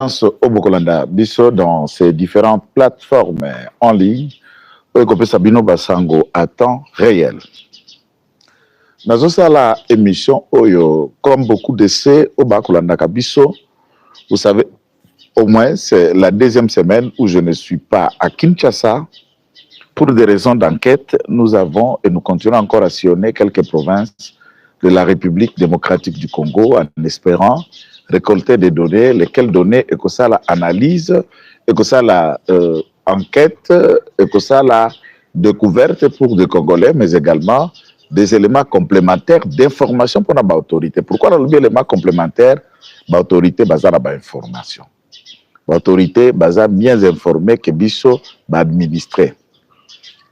au Bokolanda, biso dans ces différentes plateformes en ligne, comme Sabino Basango à temps réel. Dans la émission Oyo, comme beaucoup de ces au Bokolanda Biso, vous savez, au moins c'est la deuxième semaine où je ne suis pas à Kinshasa. Pour des raisons d'enquête, nous avons et nous continuons encore à sillonner quelques provinces de la République démocratique du Congo en espérant récolter des données, lesquelles données et que ça la analyse, et que ça la enquête, et que ça la découverte pour des Congolais, mais également des éléments complémentaires d'information pour l'autorité. Pourquoi les éléments complémentaires? L'autorité basée sur l'information. L'autorité basée bien informée que biso administré.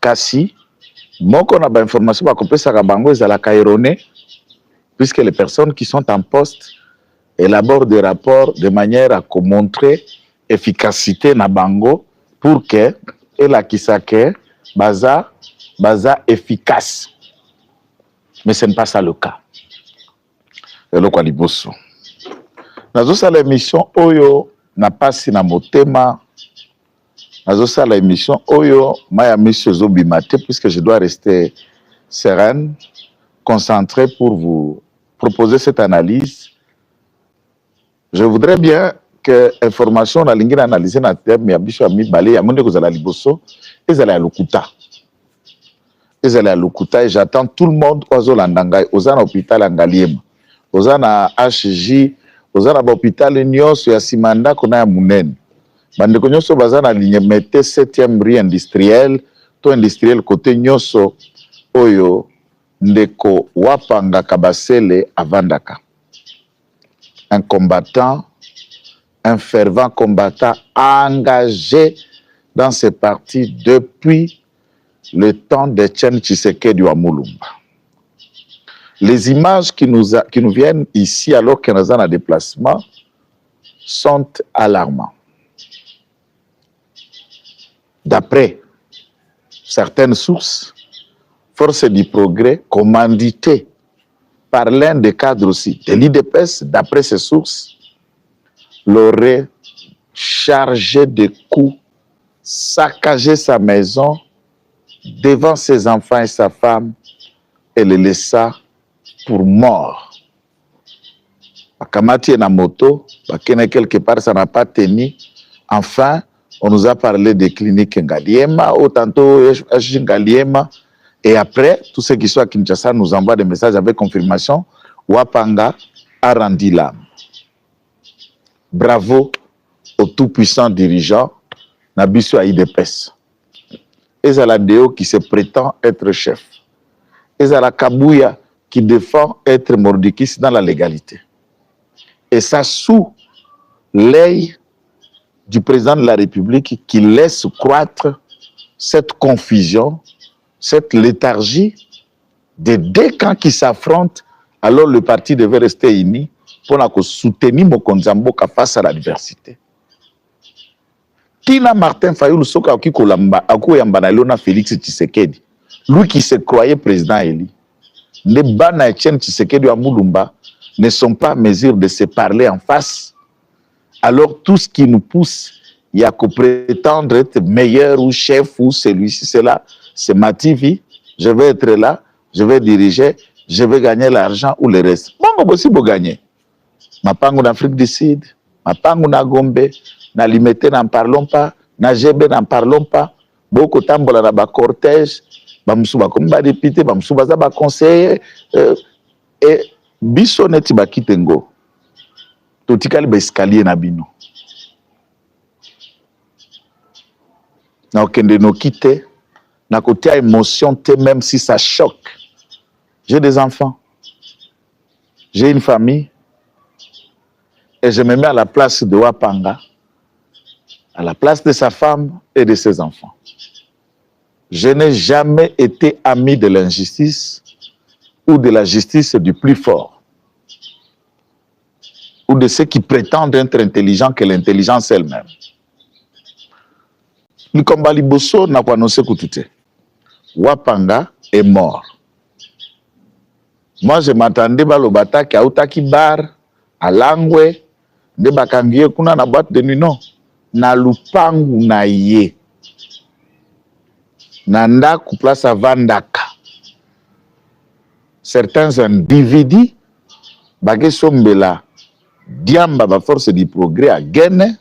Kasi, moi qu'on a l'information, on peut savoir que erronée, puisque les personnes qui sont en poste élaborent des rapports de manière à montrer efficacité na bango pour que la kisake baza efficace. Mais ce n'est pas ça le cas. Et le Kwaliboso. Dans l'émission Oyo n'a pas si na motema. Dans l'émission Oyo maya monsieur Zobimate, puisque je dois rester sereine, concentré pour vous proposer cette analyse. Je voudrais bien que l'information na lingi na analyser na terme ya biso ami balé ya monde kozala liboso ezala ya lokuta. Ezala ya lokuta et j'attends tout le monde ozolanda ngai ozana hôpital ya Ngaliema. Ozana HJ, ozana hôpital nyonso ya Simanda kona ya munene. Bandeko nyonso bazana ligne mete 7e rue industrielle, to industriel côté nyonso oyo ndeko Wapanga Kabasele avandaka. Un combattant, un fervent combattant engagé dans ces partis depuis le temps d'Etienne Tshisekedi wa Mulumba. Les images qui nous viennent ici alors que nous sommes en déplacement sont alarmantes. D'après certaines sources, Force du Progrès, commanditée par l'un des cadres aussi de l'IDPS, d'après ces sources, l'aurait chargé de coups, saccagé sa maison devant ses enfants et sa femme et le laissa pour mort. Bakamati na moto, bakene quelque part, ça n'a pas tenu. Enfin, on nous a parlé des cliniques Ngaliema, ou tantôt Ngaliema. Et après, tous ceux qui sont à Kinshasa nous envoient des messages avec confirmation. Wapanga a rendu l'âme. Bravo aux tout-puissants dirigeants Nabiso Aïdepes. Et à la Déo qui se prétend être chef. Et à la Kabouya qui défend être Mordikis dans la légalité. Et ça sous l'œil du président de la République qui laisse croître cette confusion, cette léthargie des deux camps qui s'affrontent, alors le parti devait rester uni pour soutenir Mokonzi Mboka face à l'adversité. Tina Martin Fayulu Soka Akoyambanalona Félix Tshisekedi, lui qui se croyait président élu, les Bana Etienne Tshisekedi à Mulumba ne sont pas en mesure de se parler en face. Alors tout ce qui nous pousse, il y a qu'à prétendre être meilleur ou chef ou celui-ci, c'est là. C'est ma TV, je vais être là, je vais diriger, je vais gagner l'argent ou le reste. Bon, aussi pour gagner. Ma pango d'Afrique du Sud, ma pango na Gombe, na Limité n'en parlons pas, na Gebe n'en parlons pas, beaucoup tambola na ba cortège, bamsuba comme ba député, bamsuba za ba conseiller, et biso neti ba kitengo. Totikali ba escalier na bino. Na okende no kite. N'a côté émotion, même si ça choque. J'ai des enfants, j'ai une famille, et je me mets à la place de Wapanga, à la place de sa femme et de ses enfants. Je n'ai jamais été ami de l'injustice ou de la justice du plus fort, ou de ceux qui prétendent être intelligents que l'intelligence elle-même. Le combat liboso n'a pas annoncé Koutouté. Wapanga est mort. Moi, je m'attendais à l'obata qui a outaki bar, à Langwe, nde bakangi ye kuna na boîte de nuit non na lupangu na ye na ndako place avandaka certains individus bake sombela diamba ba force du progrès à Guinée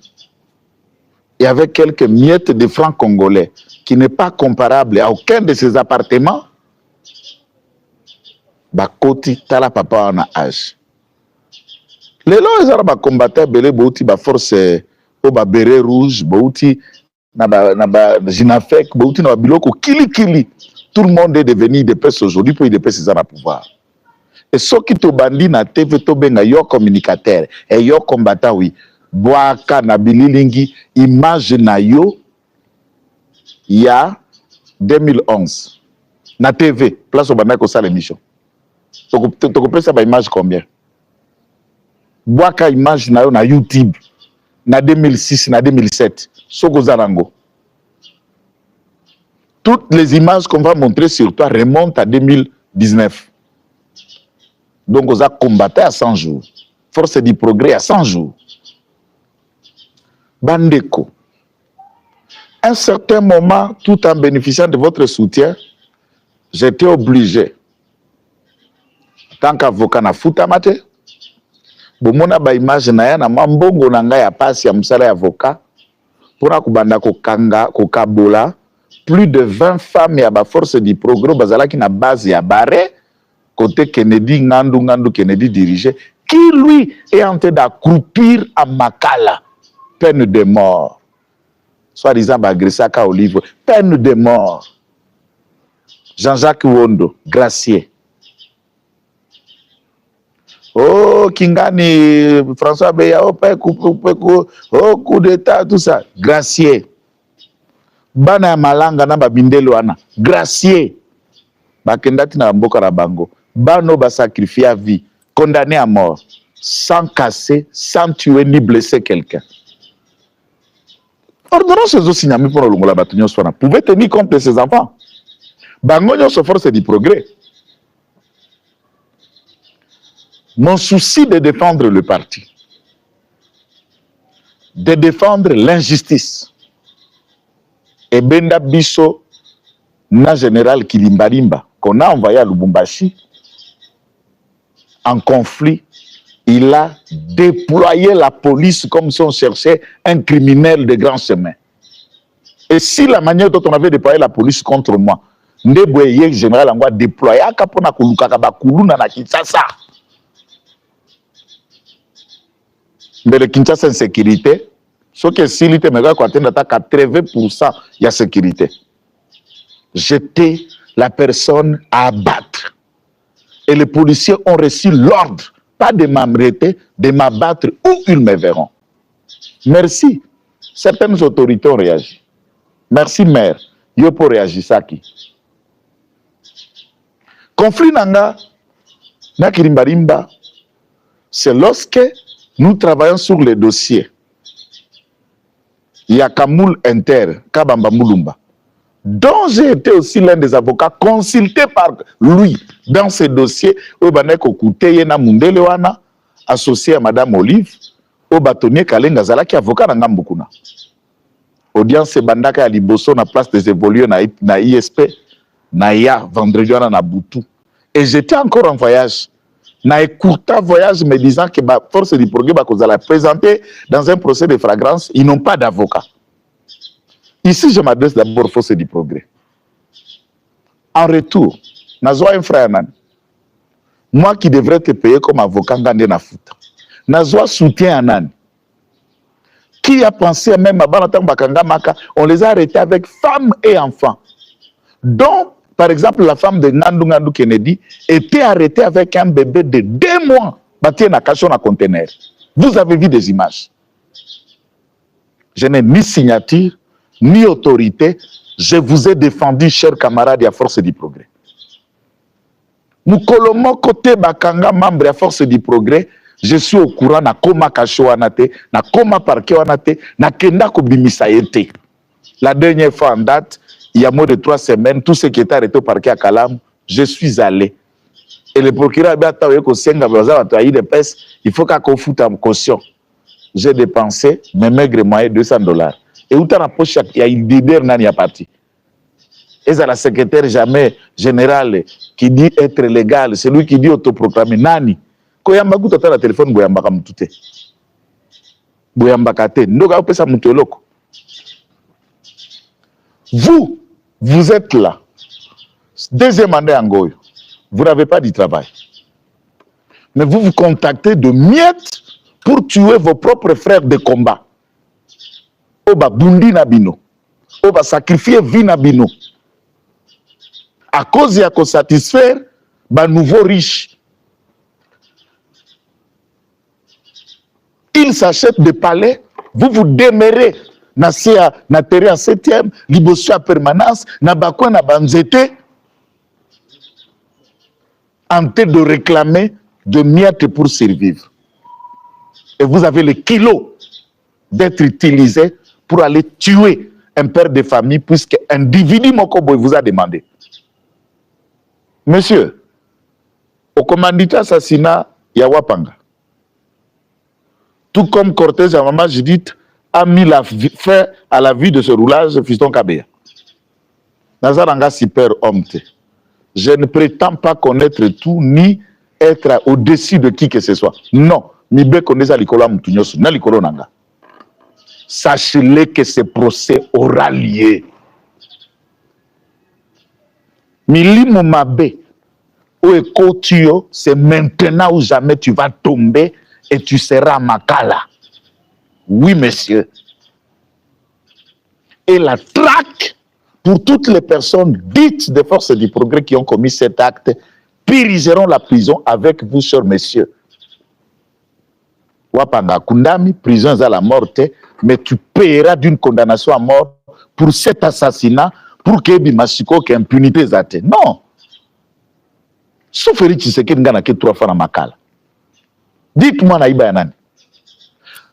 et avec quelques miettes de francs congolais qui n'est pas comparable à aucun de ces appartements bakoti tala papa wana âge lelo ezala ba combattant belé bouti ba force au ba béret rouge bouti na ba Jinafek bouti na biloko kili tout le monde est devenu des pèses aujourd'hui pour des pèses à pouvoir et ceux qui to bandi na TV to benga yo communicateur et yo combattant oui boaka na bililingi image na yo ya 2011 na TV place au banda ko sala émission tu peux ça ba image combien boaka image na yo na YouTube na 2006 na 2007 soko zarango toutes les images qu'on va montrer sur toi remontent à 2019 donc on a combattu à 100 jours force du progrès à 100 jours Bandeko à un certain moment tout en bénéficiant de votre soutien j'étais obligé tant qu'avocat na futamate bomona ba image na ya na mambongo na ngai ya pasi ya musala ya avocat pour kubanda kokabola plus de 20 femmes ya ba force du progrès bazalaki na base ya Barré côté Kennedy Ngandu Kennedy dirigé qui lui est en train d'accroupir à Makala peine de mort soi-disant agressé à Olive peine de mort Jean-Jacques Wondo gracier oh Kingani François Beya oh coup d'état tout ça gracier bana ya malanga na babindelo wana gracier bakendati na mboka na bango bano ba sacrifier à vie condamné à mort sans casser sans tuer ni blesser quelqu'un ordonnance zo signami pour longola batunyo sona pouvait tenir compte de ses enfants bango nyonso force du progrès. Mon souci de défendre le parti, de défendre l'injustice, et Benda Bisso, na général Kilimbarimba, qu'on a envoyé à Lubumbashi, en conflit, il a déployé la police comme si on cherchait un criminel de grand chemin. Et si la manière dont on avait déployé la police contre moi, Ndeboye général a déployé à Kapona Kulukaka Bakuluna na Kinshasa. Mais le Kinshasa insécurité, ce qui est sécurité, mais quand on a 80% il y a sécurité. J'étais la personne à abattre. Et les policiers ont reçu l'ordre, pas de m'arrêter, de m'abattre où ils me verront. Merci. Certaines autorités ont réagi. Merci, maire. Yo pour réagir, ça qui. Conflit nanga, na Kirimbarimba, c'est lorsque nous travaillons sur les dossiers. Il y a Kamoul Inter, Kabamba Moulumba, dont j'ai été aussi l'un des avocats consultés par lui dans ces dossiers. Obaneko Kouteyena Mundelewana, associé à Madame Olive, au bâtonnier Kalenga Zalaki, avocat na Ngambukuna. Audience Bandaka à Liboso, na place des évolués na ISP, na IA, vendredi na Boutou. Et j'étais encore en voyage. Na écourta voyage me disant que la force du progrès va présenter dans un procès de flagrance, ils n'ont pas d'avocat. Ici, je m'adresse d'abord aux forces du progrès. En retour, Nazoa un frère, moi qui devrais te payer comme avocat, Nazoa soutient Anan. Qui a pensé même à Banatan Bakanga Maka, on les a arrêtés avec femmes et enfants. Donc, par exemple, la femme de Ngandu Kennedy était arrêtée avec un bébé de 2 mois, battu dans un conteneur. Vous avez vu des images. Je n'ai ni signature, ni autorité. Je vous ai défendu, chers camarades, à Force du Progrès. Mukolomo côté Bakanga, membre à Force du Progrès, je suis au courant na koma kashoanate, na koma parkewanate, na kenda kobimisaete. La dernière fois en date, il y a moins de 3 semaines, tout ce qui était arrêté au parquet à Kalam, je suis allé. Et le procureur a dit il faut qu'on foute en caution. j'ai dépensé mes maigres moyens $200. Et où t'as la poche, il y a une leader nani a parti. Et c'est la secrétaire jamais générale qui dit être légal, c'est lui qui dit autoproclamé. Nani. Koyamba kuta ta la téléphone boyamba kam tout. Boyamba kate. Ndoka opesa mutoloko. Vous êtes là. Deuxième année en Goyo. Vous n'avez pas du travail. Mais vous vous contactez de miettes pour tuer vos propres frères de combat. Oba bundi nabino. Oba sacrifier vie nabino. À cause de la satisfaire, bah nouveau riche. Ils s'achètent des palais, vous vous demeurez na terre en 7e, libossu à permanence, na bakwa na banzete, en train de réclamer de miettes pour survivre. Et vous avez le kilo d'être utilisé pour aller tuer un père de famille, puisque un individu Mokoboy vous a demandé. Monsieur, au commanditaire assassinat, il y a Wapanga. Tout comme Cortés et Maman Judith a mis la fin à la vie de ce roulage, Fiston Kabeya. Nazaranga super homme. Je ne prétends pas connaître tout, ni être au-dessus de qui que ce soit. Non. Mibe connaît ça l'ikola mutunyosu, na l'ikolo nanga. Sachez-le que ce procès aura lieu. Milimo Mabe, ou Ekotio, c'est maintenant ou jamais tu vas tomber et tu seras à Makala. Oui, monsieur. Et la traque pour toutes les personnes dites des forces du progrès qui ont commis cet acte périgeront la prison avec vous, chers messieurs. Wapanga Kundami, prison à la mort, mais tu paieras d'une condamnation à mort pour cet assassinat, pour que Bimashiko qui impunité zate. Non. Sauf que tu sais qu'il y a 3 fois dans Makala. Dites-moi, Naïba Yanani.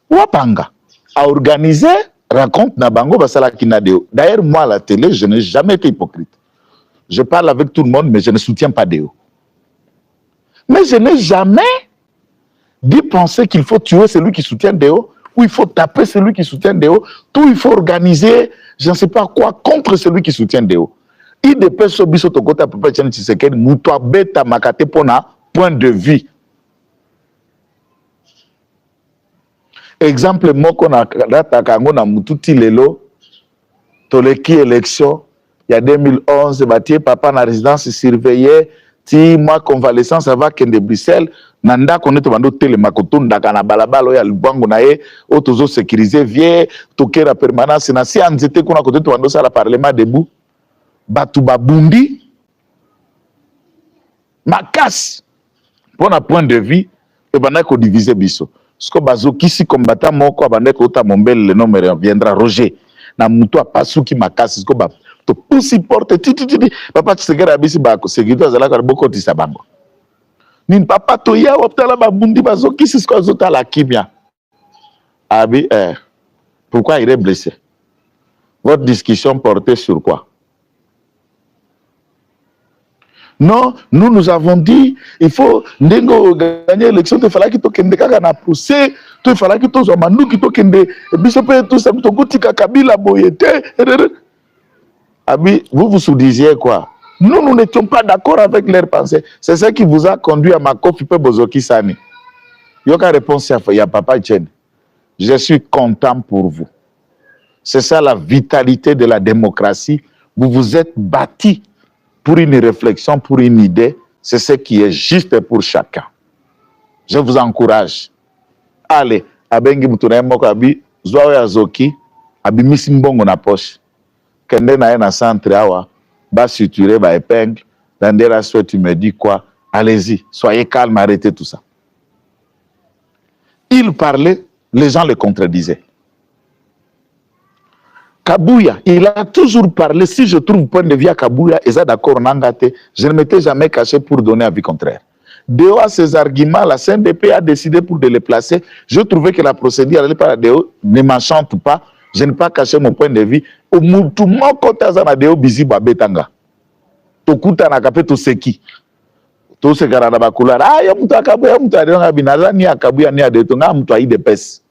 Wapanga a organisé, raconte Nabango Basala Kinadeo. D'ailleurs, moi, à la télé, je n'ai jamais été hypocrite. Je parle avec tout le monde, mais je ne soutiens pas Déo. Mais je n'ai jamais dit penser qu'il faut tuer celui qui soutient Déo, ou il faut taper celui qui soutient Déo, tout il faut organiser, je ne sais pas quoi, contre celui qui soutient Déo. Il dépêche sur Bisso Tokota Papa Tchani Tshisekedi, Moutoua Beta Makate Pona, point de vue. Exemple, moko na data kango na mututi lelo toleki élection il y a 2011 bâti papa na résidence surveillée ti moi convalescence va kende Bruxelles nanda koneto bando tele makotunda kana balabalo ya libango na ye otozo sécuriser vie tokera permanence na si anzete kuna koteto bando sala parlement debout batu babundi makasi pour un point de vue et bana ko diviser biso. Ce que bazo kisi combattant moko abande ko ta mombele le nom reviendra Roger na muto apasu ki makasi ce que ba to pusi porte titi papa tsegera bisi ba ko segito azala ka boko tisa bango ni papa to ya optala ba bundi bazo kisi ce que azota la kimia abi pourquoi il est blessé? Votre discussion portait sur quoi? Non, nous avons dit, il faut gagner l'élection, il fallait qu'il y ait un procès, il fallait qu'il y ait un mandou, il fallait qu'il y ait un Kabila Boyete. Vous vous soudisiez quoi? Nous n'étions pas d'accord avec leurs pensées. C'est ça qui vous a conduit à Makofi Bozoki Sani. Il y a une réponse à Papa Tchen. Je suis content pour vous. C'est ça la vitalité de la démocratie. Vous vous êtes bâtis pour une réflexion, pour une idée, c'est ce qui est juste pour chacun. Je vous encourage. Allez, abengi mutuna moko abi zwa ya zoki abi misimbongo na poche. Kende na na centre awa ba suturé ba épingle dans des rations tu me dis quoi? Allez-y, soyez calme, arrêtez tout ça. Il parlait, les gens le contredisaient. Kabouya, il a toujours parlé, si je trouve point de vue à Kabouya, et ça d'accord, je ne m'étais jamais caché pour donner avis contraire. Déo a ses arguments, la CNDP a décidé pour de les placer. Je trouvais que la procédure allait par Déo, ne m'enchante pas, je n'ai pas caché mon point de vue. Au moutoumon kotazana Déo bizi babetanga. Tokuta na kapé to seki. To sekara na bakula. Ah, ya mutu Kabouya, mutu adonga binaza ni Kabouya ni adetonga mutu aide pes.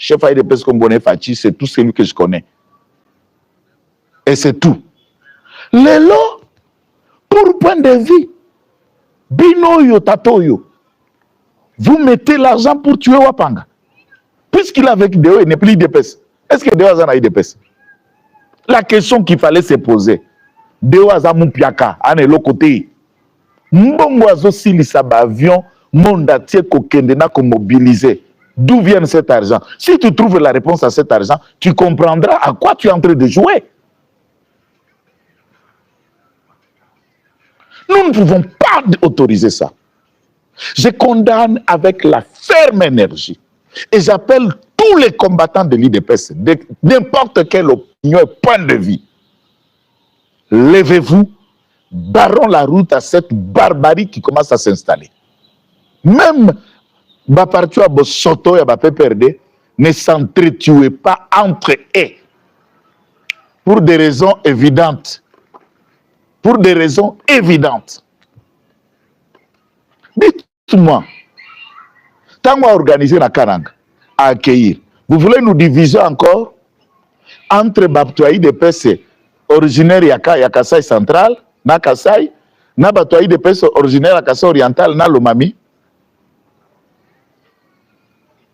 chef AIDPS comme Boné Fachi, c'est tout celui que je connais. Et c'est tout. Lelo, pour point de vue, Binoyo Tatoyo, vous mettez l'argent pour tuer Wapanga. Puisqu'il est avec Deo, il n'est plus IDPS. Est-ce que Deo a IDPS? La question qu'il fallait se poser, Deo a Moupiaka, à l'autre côté. Mbongo Azosi Lissaba avion, monde entier kokendena ko mobiliser. D'où vient cet argent? Si tu trouves la réponse à cet argent, tu comprendras à quoi tu es en train de jouer. Nous ne pouvons pas autoriser ça. Je condamne avec la ferme énergie et j'appelle tous les combattants de l'IDPS, n'importe quelle opinion et point de vue. Levez-vous, barrons la route à cette barbarie qui commence à s'installer. Même Bapartua Bosoto et PPRD ne s'entretuez pas entre eux pour des raisons évidentes. Pour des raisons évidentes. Dites-moi, tant qu'on a organisé la Karang, à accueillir, vous voulez nous diviser encore entre Baptoaï de PC originaire de Kassai central, na Kassai, na Baptoaï de PC originaire de Kassai oriental, na Lomami?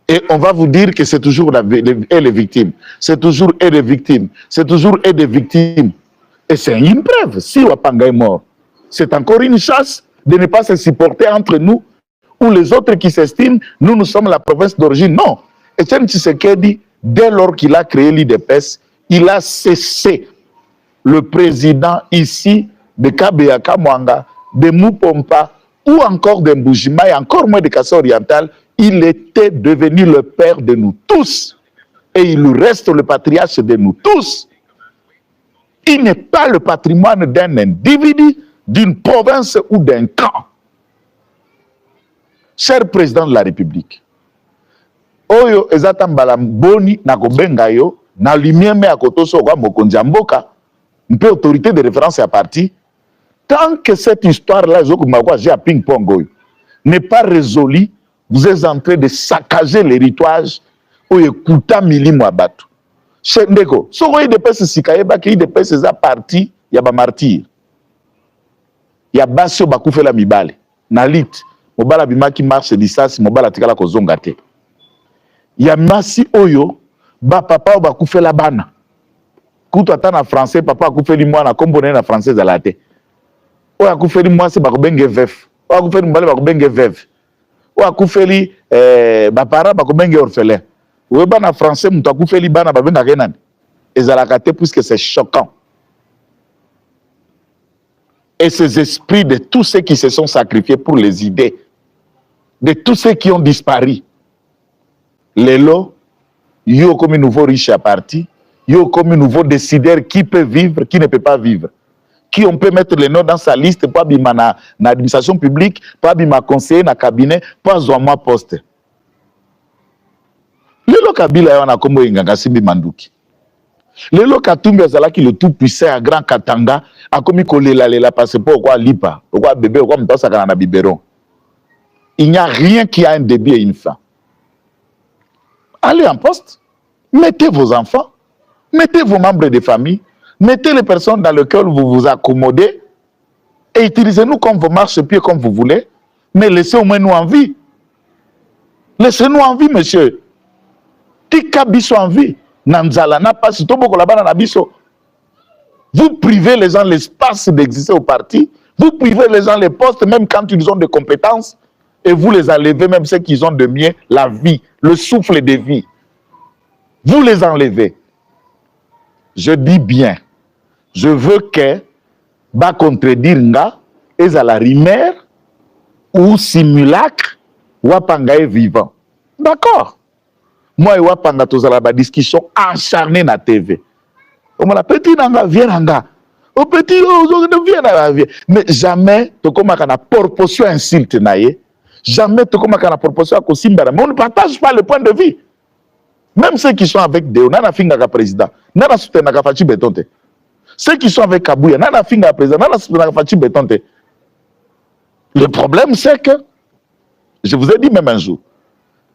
Et on va vous dire que c'est toujours les victimes. C'est toujours les victimes. C'est toujours des victimes. Et c'est une preuve. Si Wapanga est mort, c'est encore une chance de ne pas se supporter entre nous ou les autres qui s'estiment, nous sommes la province d'origine. Non. Etienne Tshisekedi, dès lors qu'il a créé l'IDPS, il a cessé le président ici de Kabeyaka Mwanga, de Moupompa ou encore de Mboujima et encore moins de Kassai oriental. Il était devenu le père de nous tous. Et il nous reste le patriarche de nous tous. Il n'est pas le patrimoine d'un individu, d'une province ou d'un camp. Cher président de la République, Oyo ezatambala boni na kobenga yo na lumière me akotoso kwa mokonzi mboka, mpe autorité de référence à parti. Tant que cette histoire-là, j'ai à ping-pong, n'est pas résolue, vous êtes en train de saccager l'héritage ou écouter Milimo Abatou. Ndeko, so ko IDPS sikayeba ki IDPS eza parti ya ba martyr. Ya basi bakufela mibale. Na lit, mobala bimaki marche distance, mobala tikala kozonga te. Ya masi oyo, ba papa bakufela bana. Kutu ata na français, papa akufeli mwana kombone na français za te. Oyo akufeli mwasi bakobenge veuf. Oyo akufeli mbale bakobenge veuve. Oyo akufeli ba para bakobenge orphelin. Oui, en français, nous avons fait les bana babenga kenan. Et ça l'a gâté puisque c'est choquant. Et ces esprits de tous ceux qui se sont sacrifiés pour les idées, de tous ceux qui ont disparu, les lots, yo comme un nouveau riche à parti, yo comme un nouveau décideur qui peut vivre, qui ne peut pas vivre. Qui on peut mettre les noms dans sa liste, pas bima na administration publique, pas bima conseiller na cabinet, pas zoama poste. Lelo Kabila yana kombo inganga simbi manduki. Lelo Katumbi azalaki le tout puissant à Grand Katanga a komi kolela lela parce pourquoi lipa, pourquoi bébé, pourquoi mtosa kana na biberon. Il n'y a rien qui a un début et une fin. Allez en poste, mettez vos enfants, mettez vos membres de famille, mettez les personnes dans lesquelles vous vous accommodez et utilisez-nous comme vos marchepieds comme vous voulez, mais laissez au moins nous en vie. Laissez-nous en vie, monsieur. Tika biso en vie, nanzala na pas toboko la bana na biso. Vous privez les gens l'espace d'exister au parti, vous privez les gens les postes même quand ils ont des compétences et vous les enlevez même ceux qui ont de mieux la vie, le souffle de vie. Vous les enlevez. Je dis bien, je veux que ba contredire nga et à la rumeur ou simulacre Wapanga est vivant. D'accord. Moi et Wapanga tozala ba discussion acharnée na TV. On la petit nanga vient nanga. Au petit vient nanga. Mais jamais to komaka na proportion insulte naie. Jamais to komaka na proportion ko simbara. Mais on ne partage pas le point de vue. Même ceux qui sont avec Deo, nana finga ka président, nana soutena ka Fachi Betonte. Ceux qui sont avec Kabouya, nana finga président, nana soutena ka Fachi Betonte. Le problème c'est que je vous ai dit même un jour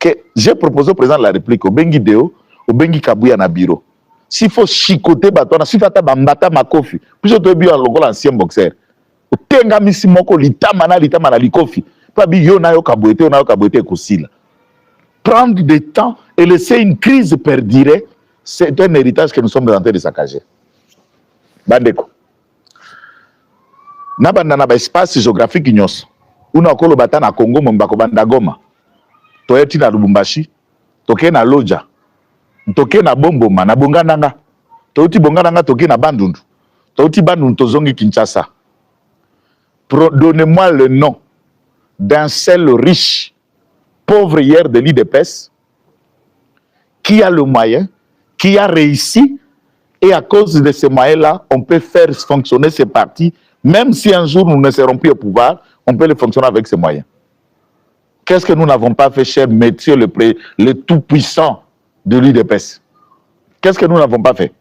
que j'ai proposé au président de la République, au Bengi Deo, au Bengi Kabouya na bureau. S'il faut chicoter batona, s'il faut bambata makofi, puis je te dis l'ancien boxeur. Au tenga misimoko litamana likofi. Pas bi yo na yo kabouete kosila. Prendre du temps et laisser une crise perdurer, c'est un héritage que nous sommes en train de saccager. Bandeko. Nabanda na ba espace géographique nyos. Una okolo bata na Congo mbako banda Goma. Toyeti na Lubumbashi, toke na Loja. Toke na Bomboma na Bongananga. Toyoti Bongananga toke na Bandundu. Toyoti Bandundu tozongi Kinshasa. Donnez-moi le nom d'un seul riche pauvre hier de l'IDPS qui a le moyen, qui a réussi, et à cause de ces moyens-là, on peut faire fonctionner ces partis, même si un jour nous ne serons plus au pouvoir, on peut les fonctionner avec ces moyens. Qu'est-ce que nous n'avons pas fait, cher monsieur le tout-puissant de l'IDPS? Qu'est-ce que nous n'avons pas fait?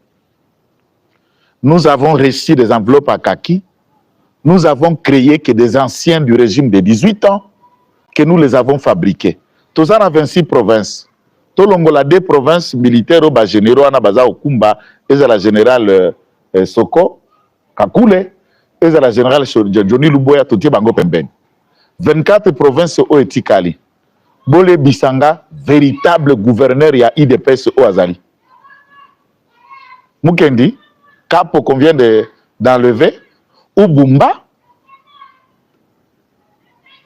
Nous avons reçu des enveloppes à kaki, nous avons créé que des anciens du régime de 18 ans, que nous les avons fabriqués. Tous en 26 provinces. Tout l'Angola des provinces militaires au généraux, on a basé au Kumba, et la générale Soko, Kakule, et la générale Johnny Luboya, Toti Bango Pemben. 24 provinces au Etikali. Bole Bisanga, véritable gouverneur, il y a IDPS au Azali. Mukendi, Capo qu'on vient d'enlever, ou Bumba,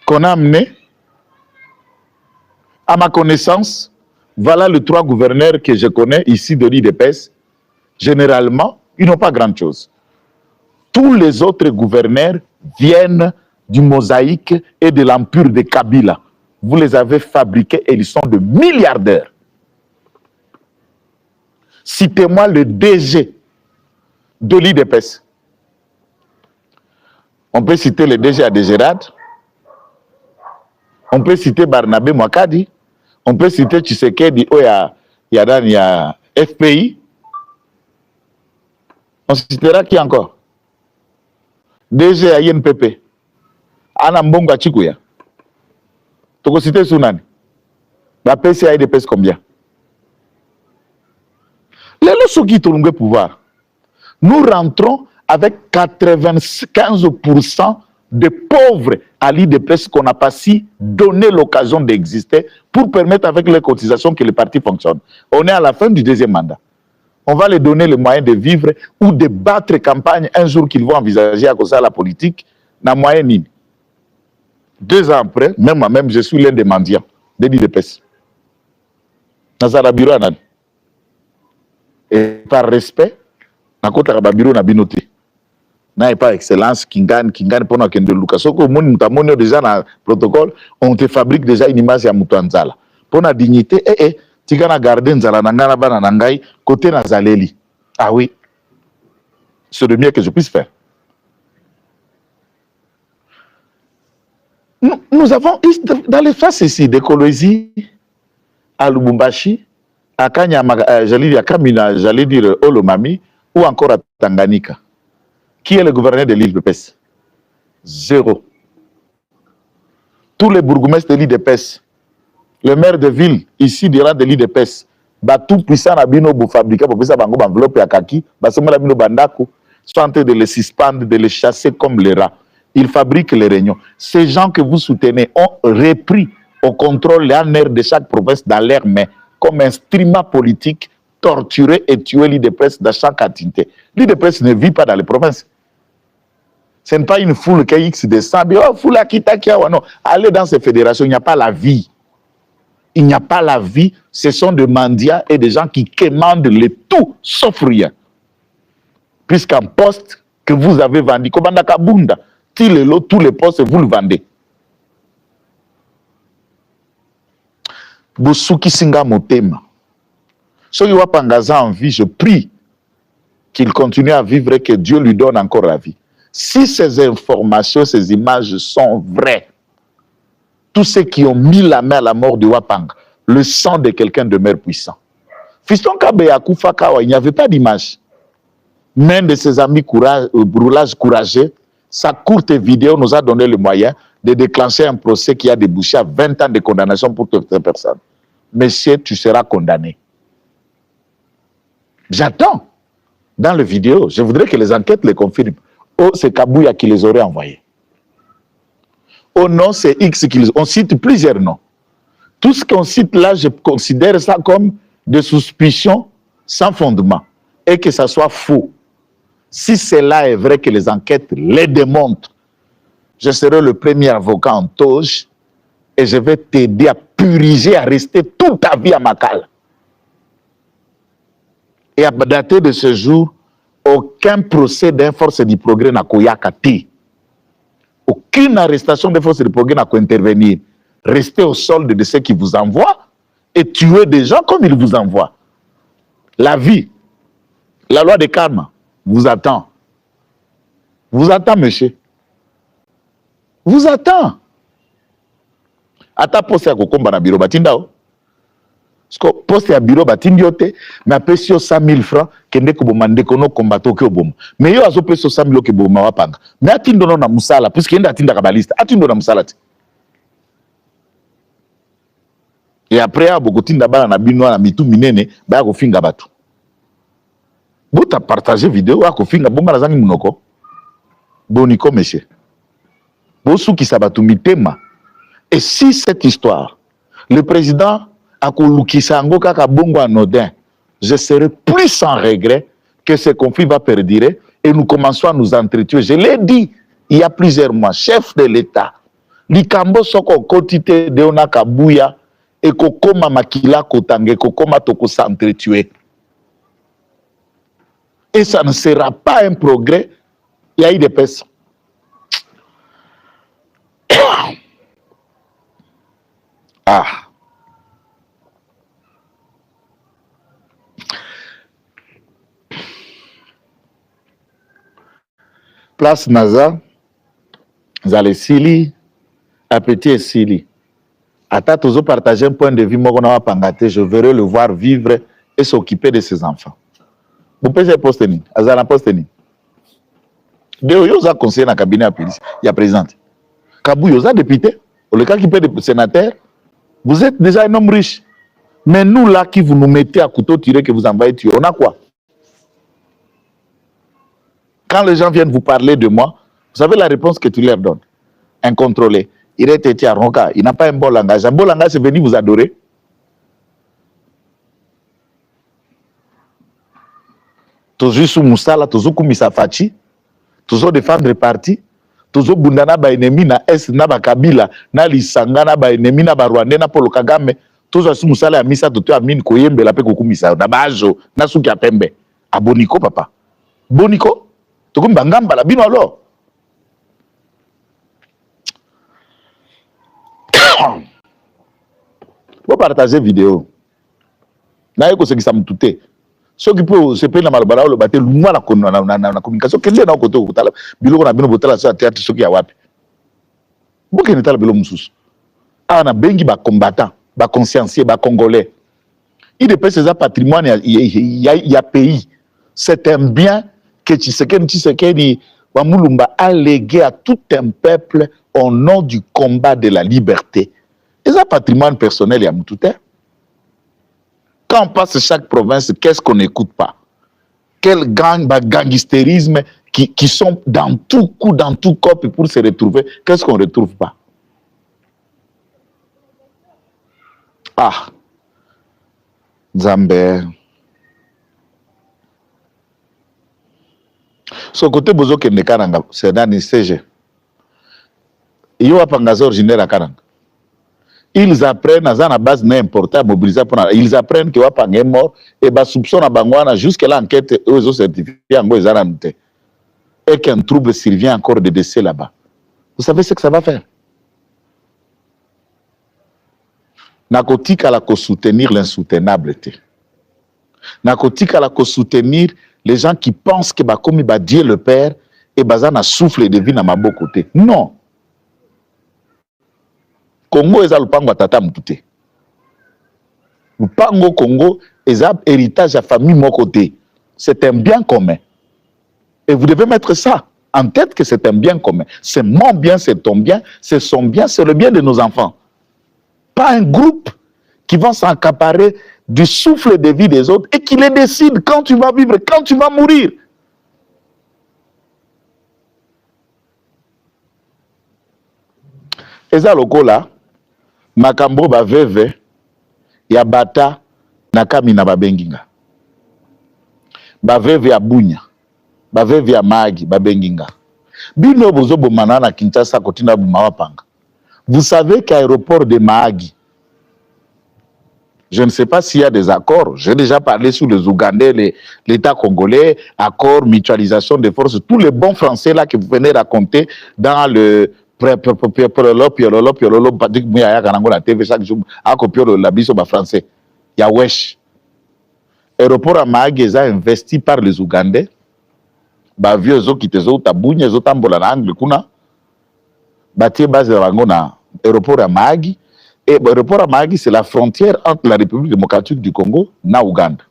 qu'on a amené. À ma connaissance, voilà les 3 gouverneurs que je connais ici de l'IDPS. Généralement, ils n'ont pas grand-chose. Tous les autres gouverneurs viennent du mosaïque et de l'empire de Kabila. Vous les avez fabriqués et ils sont de milliardaires. Citez-moi le DG de l'IDPS. On peut citer le DG Adégerad. On peut citer Barnabé Mwakadi. On peut citer Tshisekedi, il y a FPI. On citera qui encore? DG à INPP. Ana Mbongo Chikuya. Tu peux citer Sunani. La PCA IDPS combien? Les lois qui ont le pouvoir. Nous rentrons avec 95% de pauvres à l'IDPS qu'on n'a pas si donné l'occasion d'exister pour permettre avec les cotisations que les partis fonctionnent. On est à la fin du 2e mandat. On va les donner les moyens de vivre ou de battre campagne un jour qu'ils vont envisager à cause de la politique. Na moyen ni. 2 ans après, même je suis l'un des mendiants de l'IDPS. Nazara bureau anad. Et par respect, na kota bureau na binoté. N'a pas excellence, Kingan, pendant que de Lukasoko, on déjà dans le protocole, on te fabrique déjà une image à Moutanzala. Pour la dignité, tu as gardé Nzala Nangana Bananangai, côté Nazaleli. Ah oui, c'est le mieux que je puisse faire. Nous avons, dans les faces ici, d'écologie, à Lubumbashi, à Kanyama, j'allais dire à Kamina, j'allais dire Olomami, ou encore à Tanganyika. Qui est le gouverneur de l'IDPS? 0. Tous les bourgmestres de l'IDPS, le maire de ville, ici, durant de l'IDPS, tout puissant à Bino pour fabriquer, pour faire des enveloppes à Kaki, sont en train de les suspendre, de les chasser comme les rats. Ils fabriquent les réunions. Ces gens que vous soutenez ont repris au contrôle les nerfs de chaque province dans leurs mains, comme instrument politique, torturer et tuer l'IDPS dans chaque activité. L'IDPS ne vit pas dans les provinces. Ce n'est pas une foule qui a X de 100, oh, foule à Kitakia, non. Allez dans ces fédérations, il n'y a pas la vie. Il n'y a pas la vie. Ce sont des mendiants et des gens qui commandent le tout, sauf rien. Puisqu'un poste que vous avez vendu, comme Kabunda, tous les postes, vous le vendez. Bosuki Singa Motema. Ceux qui ont Pangaza en vie, je prie qu'il continue à vivre et que Dieu lui donne encore la vie. Si ces informations, ces images sont vraies, tous ceux qui ont mis la main à la mort de Wapang, le sang de quelqu'un de mer puissant. Fiston Kabeya Koufakawa, il n'y avait pas d'image. Même de ses amis roulage courageux, sa courte vidéo nous a donné le moyen de déclencher un procès qui a débouché à 20 ans de condamnation pour toutes ces personnes. monsieur, tu seras condamné. J'attends dans le vidéo. Je voudrais que les enquêtes les confirment. Oh, c'est Kabouya qui les aurait envoyés. Oh non, c'est X qui les... On cite plusieurs noms. Tout ce qu'on cite là, je considère ça comme des suspicions sans fondement. Et que ça soit faux. Si cela est vrai que les enquêtes les démontrent, je serai le premier avocat en toge et je vais t'aider à puriger, à rester toute ta vie à Makala. Et à dater de ce jour, aucun procès d'un force du progrès n'a koyakati. Aucune arrestation des forces du progrès n'a intervenir. Restez au solde de ceux qui vous envoient et tuez des gens comme ils vous envoient. La vie, la loi de karma vous attend. Vous attend, monsieur. Vous attend. Ata poste ya kokomba na bureau batindao. Parce que poste ya bureau batindiote, mais après 100 000 francs, kende koboma ndeko no kombato ke oboma. Mais yo azo peso 100 000 ke boma wapanga. Mais atindo no na musala, puisque yenda atinda kabaliste, atindo na musala ti. Et après a bokotinda bana na bino na mitu minene, ba ko finga batu. Bota partager vidéo a ko finga bomba na zangi munoko. Boniko monsieur. Bosu ki sabatu mitema. Et si cette histoire, le président a kolukisa ngo kaka bongo anodin, je serai plus sans regret que ce conflit va perdurer et nous commençons à nous entretuer. Je l'ai dit il y a plusieurs mois, chef de l'État, likambo soko kotite de ona kabuya et kokoma makila kotange kokoma toko s'entretuer. Et ça ne sera pas un progrès. Il y a eu des personnes. Ah. Place Naza, Zale Sili, Appétit et Sili. Ata toujours partager un point de vue, moi, je verrai le voir vivre et s'occuper de ses enfants. Vous pouvez poster, Azala posteni. De Yoza conseiller dans le cabinet à police, il y a présidente. Kabou Yoza député, le cas qui peut être sénateur, vous êtes déjà un homme riche. Mais nous là qui vous nous mettez à couteau tiré, que vous envoyez tuer, on a quoi? Quand les gens viennent vous parler de moi, vous savez la réponse que tu leur donnes. Incontrôlé. Il est été à Ronca, il n'a pas un bon langage. Un bon langage, c'est venir vous adorer. Toujours sous Moussala, toujours Koumissa Fachi, toujours défendre le parti, toujours Bundana ba ennemi na S na ba Kabila, na Lisanga na ba ennemi na ba Rwanda na Paul Kagame, toujours sous Moussala Misa Toto Amine Koyembe la pe Koumissa, na ba Ajo, na Souki Apembe. A Boniko papa. Boniko, Tokum Bangamba la bino alors. Vous partagez vidéo. Na yeko ce qui s'amtouté. Ceux qui peuvent se payer dans le le bateau, moi la communication, quel est notre côté au Tala, Bilo na bino botala sur théâtre ceux qui a wapi. Beaucoup ne tala Bilo Moussous. Ah na bengi ba combattant, ba consciencier, ba congolais. Il dépend ces patrimoine, il y a pays. C'est un bien que Tshisekedi Wamulumba a légué à tout un peuple au nom du combat de la liberté. Et ça patrimoine personnel, il y a tout. Quand on passe chaque province, qu'est-ce qu'on n'écoute pas? Quel gangstérisme qui sont dans tout coup, dans tout corps pour se retrouver, qu'est-ce qu'on ne retrouve pas? Ah, Zambé. Ce côté bozo qui est Karanga, c'est dans le CG. Il y a pas un originaire à Karanga. Ils apprennent, à la base n'importe à mobiliser pour ils apprennent que Wapang est mort et bah soupçon à Bangwana jusqu'à l'enquête aux certifiés en Goïzanante et qu'un trouble survient encore de décès là-bas. Vous savez ce que ça va faire? Narcotique à la soutenir l'insoutenable. Narcotique à la soutenir les gens qui pensent que bah comme bah Dieu le Père et bazana souffle de vie dans ma beau côté. Non. Congo est le pango tata mouté. Le pango Congo est un héritage à famille mon côté. C'est un bien commun. Et vous devez mettre ça en tête que c'est un bien commun. C'est mon bien, c'est ton bien, c'est son bien, c'est le bien de nos enfants. Pas un groupe qui vont s'accaparer du souffle de vie des autres et qui les décident quand tu vas vivre, quand tu vas mourir. Eza lokola makambo ba veve ya bata na kamina babenginga. Ba veve ya bunya, ba veve ya magi babenginga. Bino bozo bomana na Kinshasa kotina bumawapanga. Vous savez qu'aéroport de Mahagi, je ne sais pas s'il y a des accords. J'ai déjà parlé sur les Ougandais, l'État congolais, accord, mutualisation des forces, tous les bons français là que vous venez raconter dans le Patrick Mouya la TV chaque jour, à copier la biso français. Il y a Wesh. Aéroport à Mahagi est investi par les Ougandais. Ba vieux zo qui te zo tabunya zo tambola na angle kuna. Batie base de Rangona, aéroport à Mahagi. Et l'aéroport à Mahagi, c'est la frontière entre la République démocratique du Congo et l'Ouganda.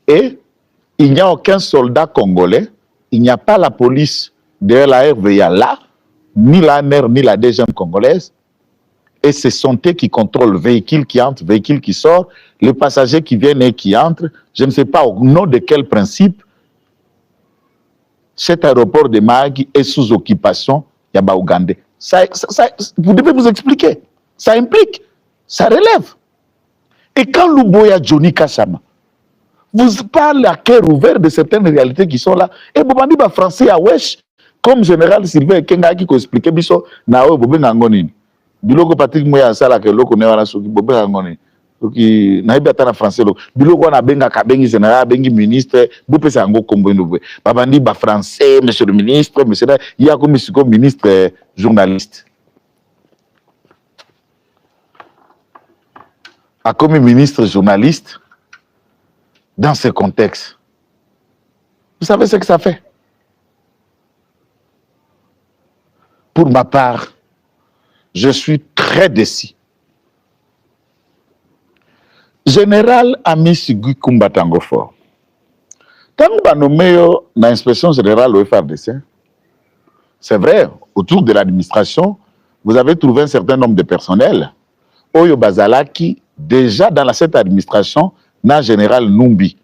Et il n'y a aucun soldat congolais, il n'y a pas la police de la RVA là, ni la NER, ni la DGM congolaise. Et ce sont eux qui contrôlent le véhicule qui entre, le véhicule qui sort, les passagers qui viennent et qui entrent. Je ne sais pas au nom de quel principe cet aéroport de Mahagi est sous occupation Yaba Ougandais. Vous devez vous expliquer. Ça implique, ça relève. Et quand Luboya Johnny Kachama vous parle à cœur ouvert de certaines réalités qui sont là, et Bobandi ba français à Wesh, comme général Sylvain Kenga qui expliqué biso na o bobe ngoni. Biloko Patrick Moya sala ke loko ne wana soki bobe ngoni. Soki na ibata na français lo. Biloko na benga ka bengi général, bengi ministre, bope sa ngo kombo ndo. Babandi ba français, monsieur le ministre, monsieur là, il y a comme ministre journaliste. A comme ministre journaliste dans ce contexte. Vous savez ce que ça fait? Pour ma part, je suis très déçu. Général Amici Guikumba Tangofor. Tant que nommé dans l'inspection générale au FRDC, c'est vrai, autour de l'administration, vous avez trouvé un certain nombre de personnels. Oyo Bazalaki, déjà dans cette administration, na général Numbi.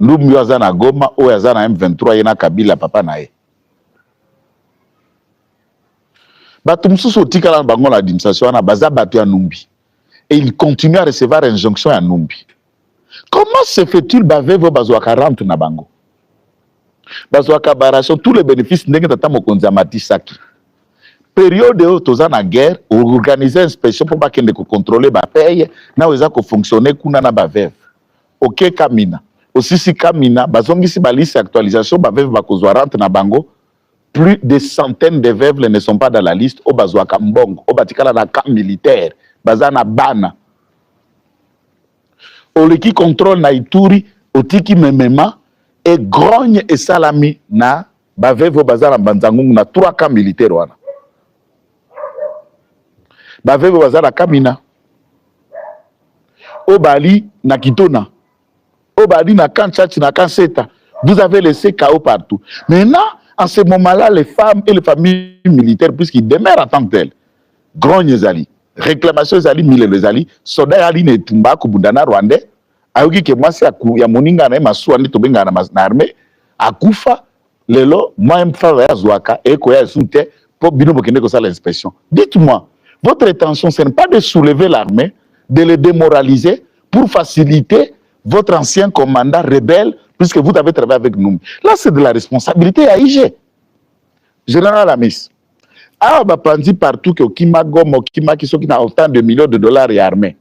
Numbi Yazana Goma, ou Yazana M23, Yena Kabila, papa nae. Batumsu sotika la bangon l'administration, na baza batu ya Numbi. Et il continue à recevoir injonction à Numbi. Comment se fait-il baver vos bazouaka rentre na bango? Bazouaka barration, tous les bénéfices n'engent tata mokonzi amatisaki. Période où tu as la guerre, organiser une inspection pour pas contrôler la paye, na weza ko fonctionner kuna na bavev. OK Kamina. Aussi si Kamina, bazongi si balise actualisation bavev bakozwa rentre na bango, plus de centaines de veuves ne sont pas dans la liste au bazwa kambongo, au batikala na camp militaire, bazana bana. Oleki contrôle na Ituri, otiki memema et grogne et salami na bavev bazana banzangungu na 3 camps militaires wana. Baveve bazala Kamina, Obali na Kitona, Obali na Kanchach na Kanseta. Vous avez laissé chaos partout. Maintenant, en ce moment-là, les femmes et les familles militaires, puisqu'ils demeurent en tant que tels, grogne zali, réclamation zali, mille les zali, soda ali ne tumba kubundana rwandais, ayoki ke mwasi ya moninga na maswani tobenga na armée, akufa lelo moi mfala ya zwaka eko ya soute pour bino bokende ko sala inspection. Dites-moi. Votre intention, ce n'est pas de soulever l'armée, de le démoraliser pour faciliter votre ancien commandant rebelle, puisque vous avez travaillé avec nous. Là, c'est de la responsabilité à IG. Général Amis, ah, bah, pandi partout que Okima Gom, Okima qui sont qui n'a autant de millions de dollars et armée.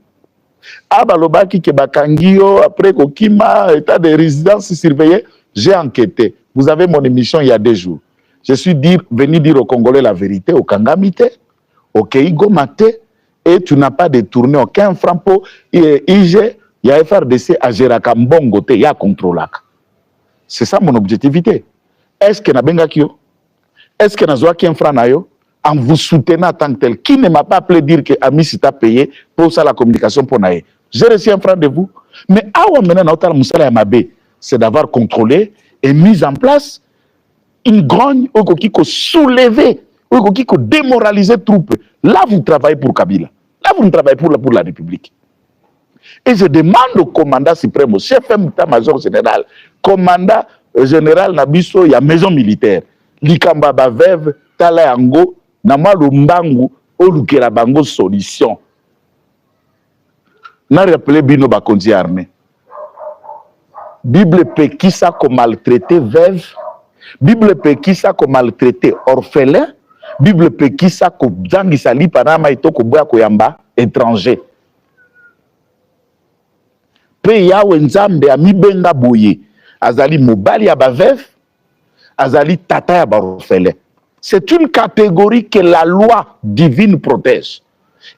Ah, bah, l'obaki qui bakangio, après Okima, état de résidence surveillé, j'ai enquêté. Vous avez mon émission il y a 2 jours. Je suis venu dire aux Congolais la vérité, au Kangamite. Ok, Igomate, et tu n'as pas détourné aucun franc pour IG, il y a FRDC à Géraka Mbongo, il y a contrôlak. C'est ça mon objectivité. Est-ce que Nabenga Kyo? Est-ce que Nazoa qui un franc nayo? En vous soutenant en tant que tel, qui ne m'a pas appelé dire que Amis t'a payé pour ça la communication pour naïe? J'ai reçu un franc de vous. Mais awa maintenant, c'est d'avoir contrôlé et mis en place une grogne qui a soulevé. Qui démoraliser troupes. Là, vous travaillez pour Kabila. Pourquoi vous ne travaillez pour la République? Et je demande au commandant suprême, au chef d'état-major général, commandant général Nabiso, il y a maison militaire. Likamba Bavev, Tala Yango, Nama Lumbangu, Olukera Bango solution. N'a rappelé Bino Bakonzi armée. Bible peut qui ça comme maltraité veuve. Bible peut qui ça comme maltraité orphelin. Bible peut qui ça comme Djangi Sali Panama et Toko Boya Koyamba étranger. Pe ya wenzambe ami benga boye. Azali mobali ya bavev. Azali tata ya barofele. C'est une catégorie que la loi divine protège.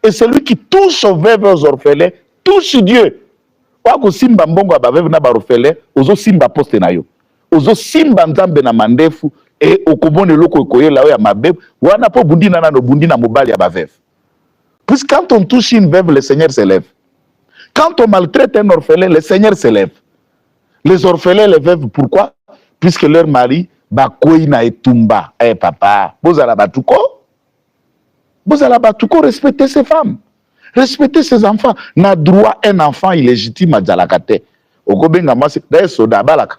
Et celui qui touche aux veuves et aux orphelins touche Dieu. Wako simba mbongo ya bavev na barofele, ozo simba poste na yo. Ozo simba nzambe na mandefu et okobone loko ekoye la ya mabe, wana po bundi na no bundi na mobali ya bavev. Puisque quand on touche une veuve, le Seigneur s'élève. Quand on maltraite un orphelin, le Seigneur s'élève. Les orphelins, les veuves, pourquoi? Puisque leur mari, bakoi na etumba. Eh papa, bozala batuko? Bozala batuko, respectez ces femmes. Respectez ces enfants. Na droit un enfant illégitime à Djalakate. Okobenga mwasi, d'ailleurs soda balaka.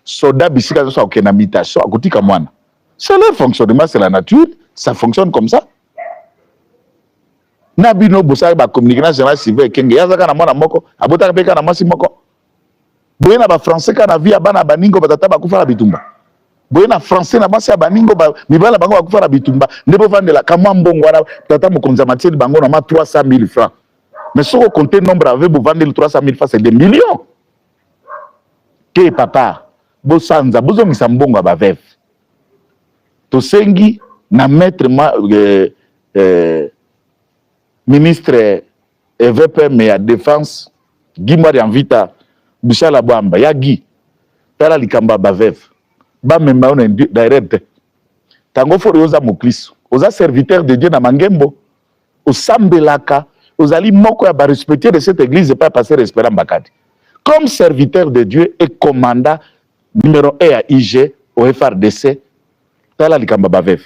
Soda bisika zosa okena mitation, akutika mwana. C'est leur fonctionnement, c'est la nature, ça fonctionne comme ça. Nabino bosari ba communication général civil kenge yazaka na mwana moko abotaka peka na mwasi moko boye na ba français kana via bana baningo batata bakufa na bitumba boye na français na mwasi baningo ba mibala bango bakufa na bitumba ndebo vandela kamwa mbongo wana tata mokonza matieli bango na ma 300 000 francs mais soko compter nombre avec bo vandeli 300 000 francs c'est des millions ke papa bo sanza bozo misa mbongo ba veuve to sengi na maître ministre EVPM ya défense Guy Marianvita Bichala Bwamba ya Guy tala likamba bavev ba memba on direct tango fori oza mokliso oza serviteur de Dieu na mangembo osambelaka ozali moko ya ba respecter de cette église et pas passer respect mbakati comme serviteur de Dieu et commandant numéro 1 à IG au FRDC tala likamba bavev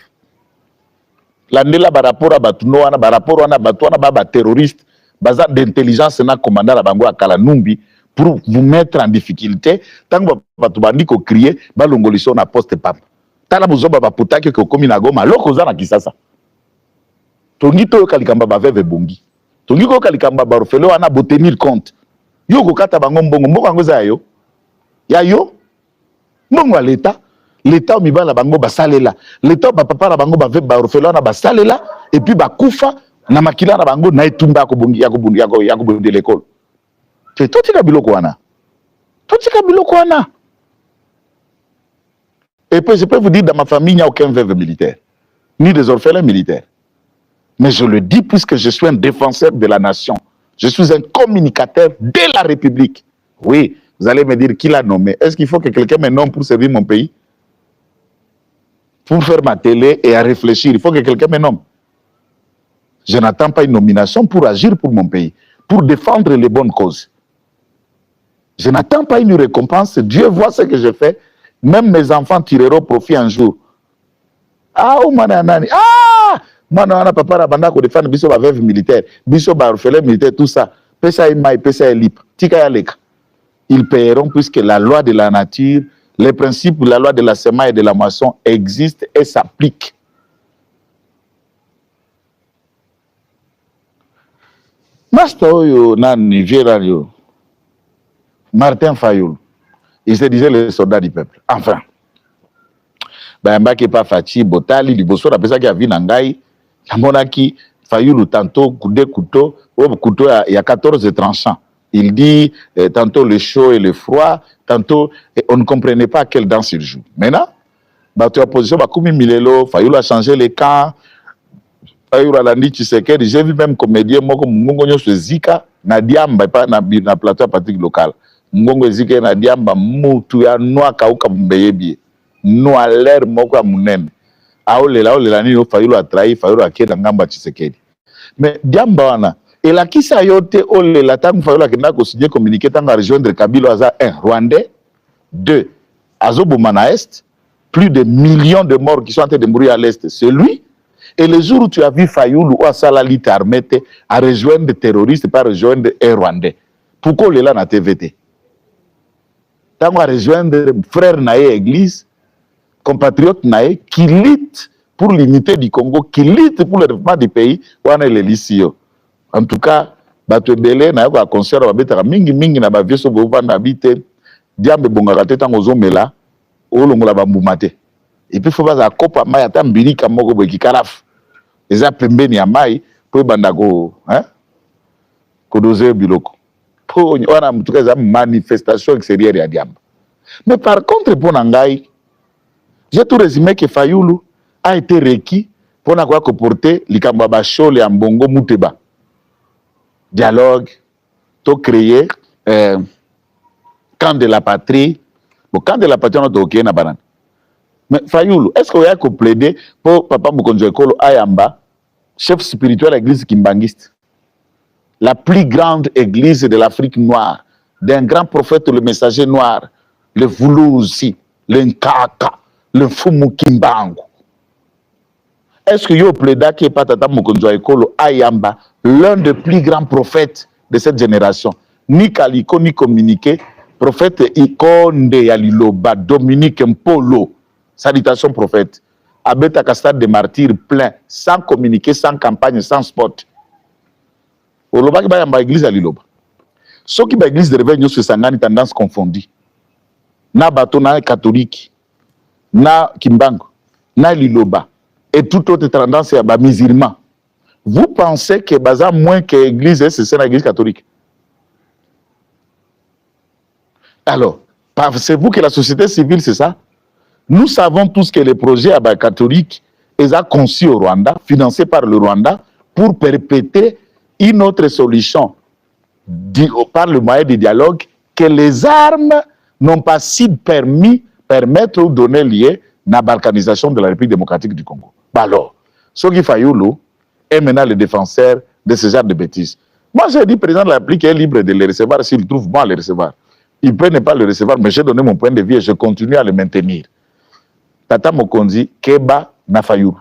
la ndela ba rapport à batuno wana ba rapport wana batu wana ba terroriste baza d'intelligence na commandant la bango akala numbi pour vous mettre en difficulté tant que batu bandi ko crier ba longoliso na poste papa tala buzoba ba putaki ko komi na Goma loko za na Kisasa tongi to kalikamba ba veve bongi tongi ko kalikamba ba rofelo wana bo tenir compte yo ko kata bango mbongo mbongo ngo za yo ya yo mbongo à l'état l'État mibala bango basalela l'État papa na bango bave ba orphelin na basalela et puis bakufa na makila na bango na etumba ko bongi ya ko bondi l'école c'est tout tika biloko wana et puis je peux vous dire dans ma famille il n'y a aucun veuve militaire ni des orphelins militaires mais je le dis puisque je suis un défenseur de la nation je suis un communicateur de la République. Oui, vous allez me dire qui l'a nommé. Est-ce qu'il faut que quelqu'un me nomme pour servir mon pays? Pour faire ma télé et à réfléchir, il faut que quelqu'un me nomme. Je n'attends pas une nomination pour agir pour mon pays, pour défendre les bonnes causes. Je n'attends pas une récompense. Dieu voit ce que je fais. Même mes enfants tireront profit un jour. Ah, oh, mananani. Ah, manana papa rabanda ko défendre biso ba veuve militaire, biso ba orphelin militaire, tout ça. Pesa imai, pesa lip. Tika ya leka. Ils paieront puisque la loi de la nature, les principes de la loi de la semaille et de la moisson existent et s'appliquent. Martin Fayoul, il se disait le soldat du peuple. Enfin, pas Fachi, Botali, Liboso, la personne qui a vu Nangaï, Monaki, Fayoul, tantôt, couteau, il y a 14 tranchants. Il dit tantôt le chaud et le froid, tantôt on ne comprenait pas à quelle danse il joue. Maintenant, tu as position, Fayoul a changé les camps, Fayoul a dit, tu sais que j'ai vu même comédien, moi comme Mungonyo se zika, na diamba, pas na plateau à pratique locale. Mungonyo zika na diamba, moutou ya noa kauka mbeyebie, noa l'air moko ya munem. Aolela ni Fayoul a trahi, Fayoul a keda ngamba Tshisekedi. Mais diamba wana, et la qui s'est yoté, oh la tang Fayoul a kena ko signé communiqué tanga rejoindre Kabila Aza 1 Rwandais, 2 Azobomana Est, plus de millions de morts qui sont en train de mourir à l'Est, c'est lui. Et le jour où tu as vu Fayoulou ou Asalali t'armete à rejoindre des terroristes, pas rejoindre un Rwandais. Pourquoi on est là dans la TVT? Tant qu'on rejoindre frère Naé Église, compatriote Naé, qui lutte pour l'unité du Congo, qui lutte pour le développement du pays, on est les lycéens. En tout cas, bato belé na yo concert ba betaka mingi na ba vieso bo vanda bité diambe bongaka te tango zomela olongola ba mbumate. Et puis faut pas za kopa mai ata mbilika moko bo kikaraf. Eza pembeni ya mai po banda ko ko dozer biloko. Po wana mutuka za manifestation extérieure ya diamba. Mais par contre pour Nangai, j'ai tout résumé que Fayoulou a été requis pour na quoi porter likambo ba chole ya mbongo muteba. Dialogue, to créer camp de la patrie. Bon, camp de la patrie, on a ok na banane. Mais Fayoulou, est-ce qu'on a plaidé pour Papa Mokonjo Ekolo Ayamba, chef spirituel de l'église kimbangiste, la plus grande église de l'Afrique noire, d'un grand prophète, le messager noir, le Voulouzi, le Nkaka, le Fumu Kimbangu. Est-ce que yo plaida que Papa Mokonjo Ekolo Ayamba, l'un des plus grands prophètes de cette génération, ni Kaliko, ni communiqué, prophète Ikonde Yaliloba, Dominique Mpolo, salutation prophète, Abeta Castade de martyrs plein, sans communiquer, sans campagne, sans spot. Oloba qui va y église Yaliloba. Ceux qui va église de réveil, sur Sangani, tendance confondue. Na bateau, na catholique, na Kimbango, na Liloba, et toute autre tendance, à musulman. Vous pensez que Baza moins que l'église, c'est l'église catholique? Alors, pensez-vous que la société civile, c'est ça? Nous savons tous que les projets catholiques sont conçus au Rwanda, financés par le Rwanda, pour perpétrer une autre solution par le moyen du dialogue que les armes n'ont pas si permettre ou donner lieu à la balkanisation de la République démocratique du Congo. Alors, Soki Fayoulou est maintenant le défenseur de ce genre de bêtises. Moi, j'ai dit, le président de la République est libre de les recevoir s'il trouve bon à les recevoir. Il peut ne pas le recevoir, mais j'ai donné mon point de vue et je continue à le maintenir. Tata Mokonzi, Keba, Nafayoulou.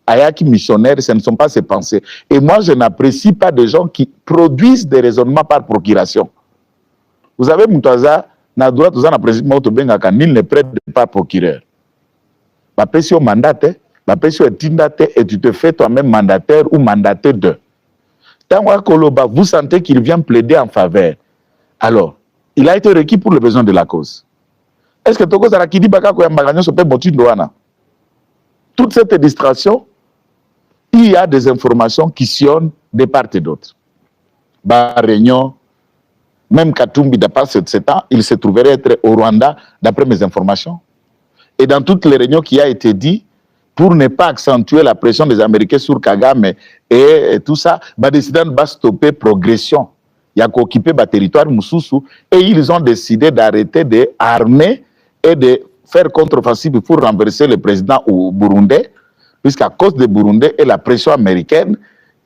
Ayaki missionnaire, ce ne sont pas ses pensées. Et moi, je n'apprécie pas des gens qui produisent des raisonnements par procuration. Vous avez Moutaza, na droite, vous en appréciez, nul ne prête pas procureur. Ma pression mandate, ma pression est tindate et tu te fais toi-même mandataire ou mandataire de. Tant que vous sentez qu'il vient plaider en faveur. Alors, il a été requis pour le besoin de la cause. Est-ce que Togo Zarakidi Baka Koyambagagnon se peut Botindoana? Toute cette distraction, il y a des informations qui sillonnent de part et d'autre. Réunion, même Katumbi, d'après 7 ans, il se trouverait être au Rwanda, d'après mes informations. Et dans toutes les réunions qui a été dit, pour ne pas accentuer la pression des Américains sur Kagame et tout ça, décidé de stopper progression. Il y a qu'occupé le territoire Moussoussou et ils ont décidé d'arrêter d'armer et de faire contre-offensive pour renverser le président au Burundi, puisqu'à cause des Burundais et la pression américaine,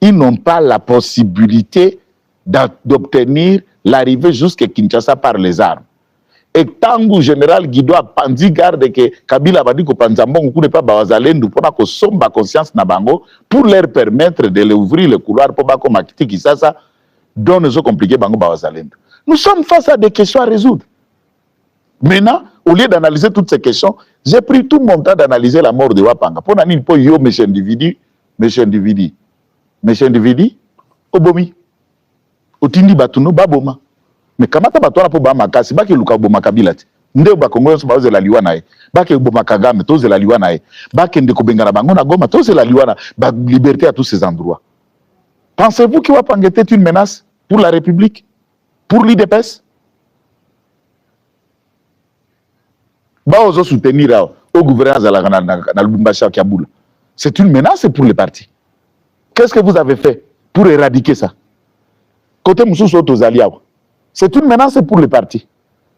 ils n'ont pas la possibilité d'obtenir l'arrivée jusqu'à Kinshasa par les armes. Et tant que le général Guido a pandi garde que Kabila va dire que Panzambon ne pas Bawazalendu pour que somba conscience Nabango pour leur permettre de leur ouvrir le couloir pour que Makiti Kisasa donne les compliqués Bango Bawazalendu. Nous sommes face à des questions à résoudre. Maintenant, au lieu d'analyser toutes ces questions, j'ai pris tout mon temps d'analyser la mort de Wapanga. Pour n'animer pas yo monsieur individu, Obomi, Otindi Batuno Baboma. Mais comment tu vas pour Bamaka, c'est pas que Luka Boma Kabila. Ndé ba Congo so ba la liwana e. Ba ke Boma Kagame to la liwana e. Ba ke ndeko bengana bango na Goma to la liwana, ba liberté à tous ces endroits. Pensez-vous que Wapanga était une menace pour la République, pour l'IDPS? Ba ozo soutenir au gouvernement dans Lubumbashi Kiaboula. C'est une menace pour les partis. Qu'est-ce que vous avez fait pour éradiquer ça? Côté Moussous Otozaliawa. C'est une menace pour les partis.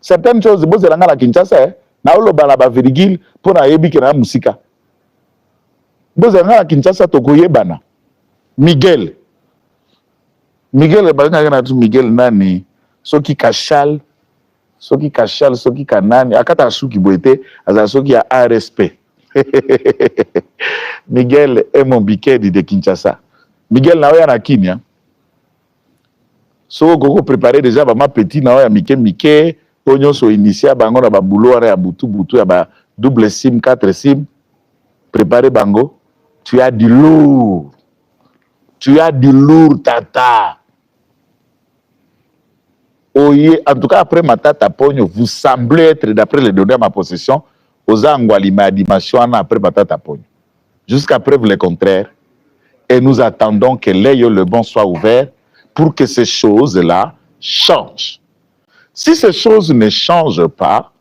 Certaines choses, vous avez la Kinshasa, na olobala virgule pour na yebi kena musika. Vous avez la Kinshasa tokoye bana. Miguel Miguel nani soki kachal soki kanani akata suki boete aza soki ya ARSP. Miguel est mon biquet de Kinshasa. Miguel n'a rien à Kenya. So go préparer déjà ma petit na ya Mickey pognon so initié bango na ba boulot ya butu ya ba double sim 4 sim préparer bango. Tu as du lourd. Tu as du lourd tata. Oye, en tout cas après ma tata pognon, vous semblez être d'après les données à ma possession aux angwalima dimension après ma tata pognon. Jusqu'à preuve le contraire. Et nous attendons que l'œil le bon soit ouvert pour que ces choses-là changent. Si ces choses ne changent pas,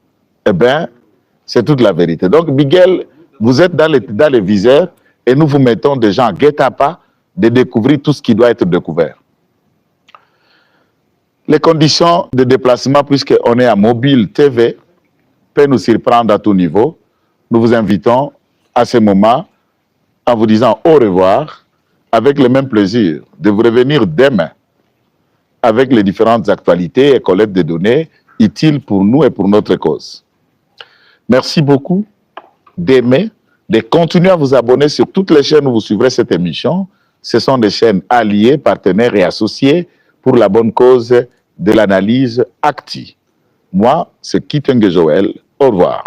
eh bien, c'est toute la vérité. Donc, Miguel, vous êtes dans les viseurs et nous vous mettons déjà en guet-apens de découvrir tout ce qui doit être découvert. Les conditions de déplacement, puisqu'on est à Mobile TV, peuvent nous surprendre à tout niveau. Nous vous invitons à ce moment en vous disant au revoir, avec le même plaisir de vous revenir demain avec les différentes actualités et collectes de données utiles pour nous et pour notre cause. Merci beaucoup d'aimer, de continuer à vous abonner sur toutes les chaînes où vous suivrez cette émission. Ce sont des chaînes alliées, partenaires et associées pour la bonne cause de l'analyse active. Moi, c'est Kitenge Joël. Au revoir.